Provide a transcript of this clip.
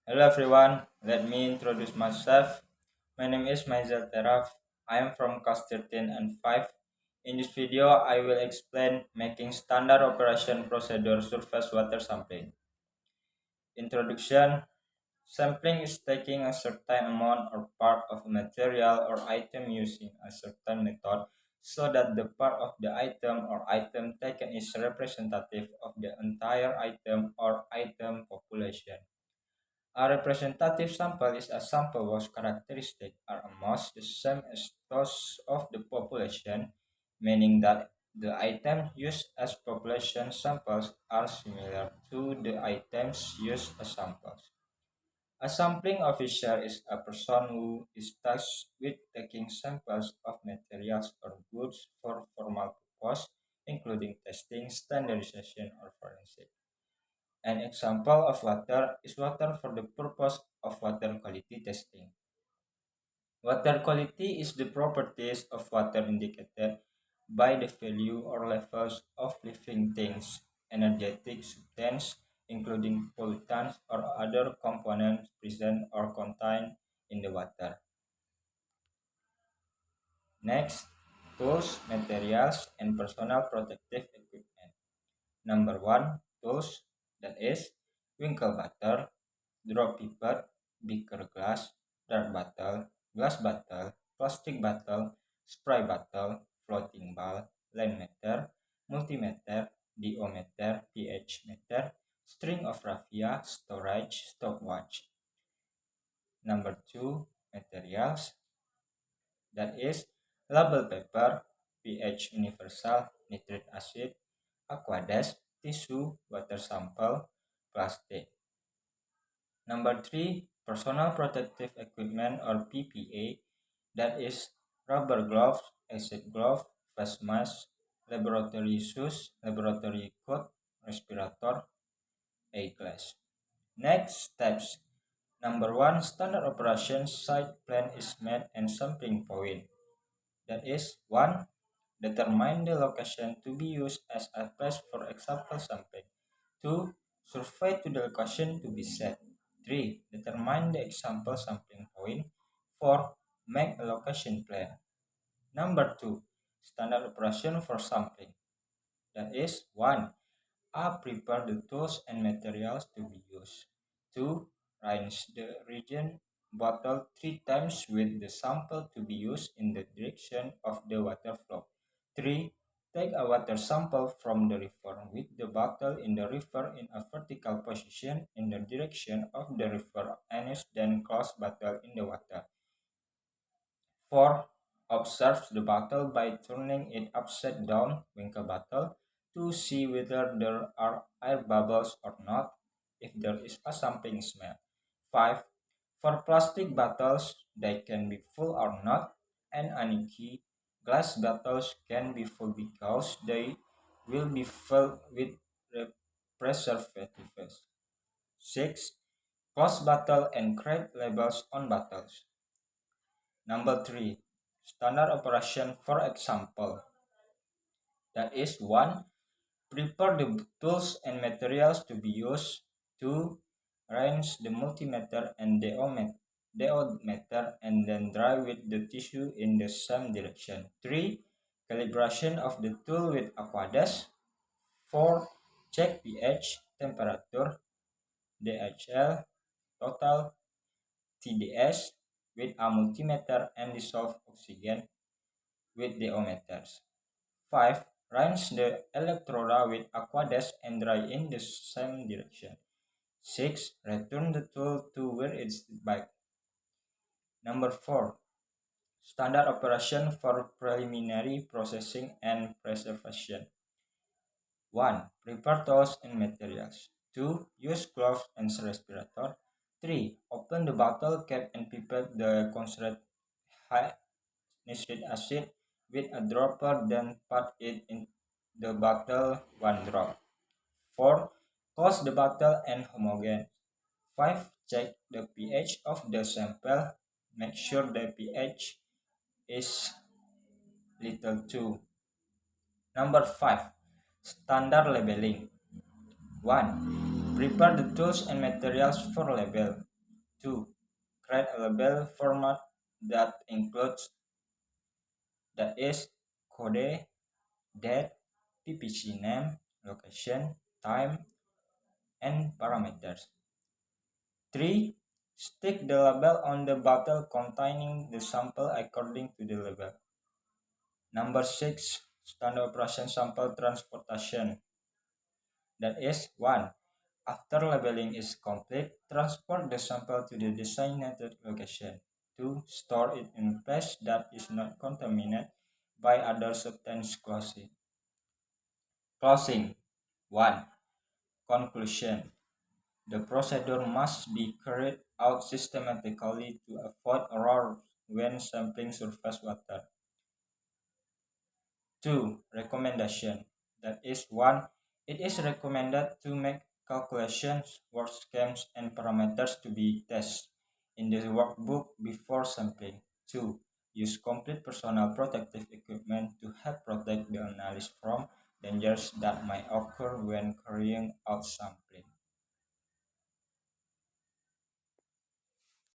Hello everyone, let me introduce myself. My name is Maizal Teraf. I am from class 13 and 5. In this video, I will explain making standard operation procedure surface water sampling. Introduction. Sampling is taking a certain amount or part of a material or item using a certain method so that the part of the item or item taken is representative of the entire item or item population. A representative sample is a sample whose characteristics are almost the same as those of the population, meaning that the items used as population samples are similar to the items used as samples. A sampling officer is a person who is tasked with taking samples of materials or goods for formal purpose, including testing, standardization, or forensic. An example of water is water for the purpose of water quality testing. Water quality is the properties of water indicated by the value or levels of living things, energetic substances, including pollutants or other components present or contained in the water. Next, tools, materials, and personal protective equipment. Number one, tools, that is winkle butter, drop pipette, beaker glass, dart bottle, glass bottle, plastic bottle, spray bottle, floating ball, line meter, multimeter, diometer, pH meter, string of raffia, storage, stopwatch. Number two, materials, that is label paper, pH universal, nitric acid, aqueduct, tissue, water sample, plastic. Number three, personal protective equipment or PPE, that is rubber gloves, acid glove, face mask, laboratory shoes, laboratory coat, respirator, eyeglass. Next steps. Number one, standard operation site plan is made and sampling point. That is one, determine the location to be used as a place for example sampling. 2. Survey to the location to be set. 3. Determine the example sampling point. 4. Make a location plan. Number 2. Standard operation for sampling. That is 1. Prepare the tools and materials to be used. 2. Rinse the reagent bottle 3 times with the sample to be used in the direction of the water flow. 3. Take a water sample from the river with the bottle in the river in a vertical position in the direction of the river and then close bottle in the water. 4. Observe the bottle by turning it upside down, winkle bottle, to see whether there are air bubbles or not, if there is a something smell. 5. For plastic bottles, they can be full or not, and aniki, glass bottles can be full because they will be filled with preservatives. 6. Close bottle and create labels on bottles. Number 3. Standard operation for example. That is 1. Prepare the tools and materials to be used. 2. Rinse the multimeter and deometer and then dry with the tissue in the same direction. 3. Calibration of the tool with aqueduct. 4. Check pH, temperature, DHL, total, TDS with a multimeter and dissolve oxygen with diometers. 5. Rinse the electroda with aqueduct and dry in the same direction. 6. Return the tool to where it's back. Number 4. Standard operation for preliminary processing and preservation. 1. Prepare tools and materials. 2. Use gloves and respirator. 3. Open the bottle cap and pipette the concentrate high nitric acid with a dropper, then put it in the bottle 1 drop. 4. Close the bottle and homogen. 5. Check the pH of the sample. Make sure the pH is little 2. Number 5. Standard labeling. 1. Prepare the tools and materials for label. 2. Create a label format that includes that is code, date, PPC name, location, time, and parameters. 3. Stick the label on the bottle containing the sample according to the label. Number 6. Standard operation sample transportation. That is 1. After labeling is complete, transport the sample to the designated location. 2. Store it in a place that is not contaminated by other substance closing. Closing. 1. Conclusion. The procedure must be carried out systematically to avoid errors when sampling surface water. 2. Recommendation. That is 1. It is recommended to make calculations, work schemes, and parameters to be tested in the workbook before sampling. 2. Use complete personal protective equipment to help protect the analyst from dangers that might occur when carrying out sampling.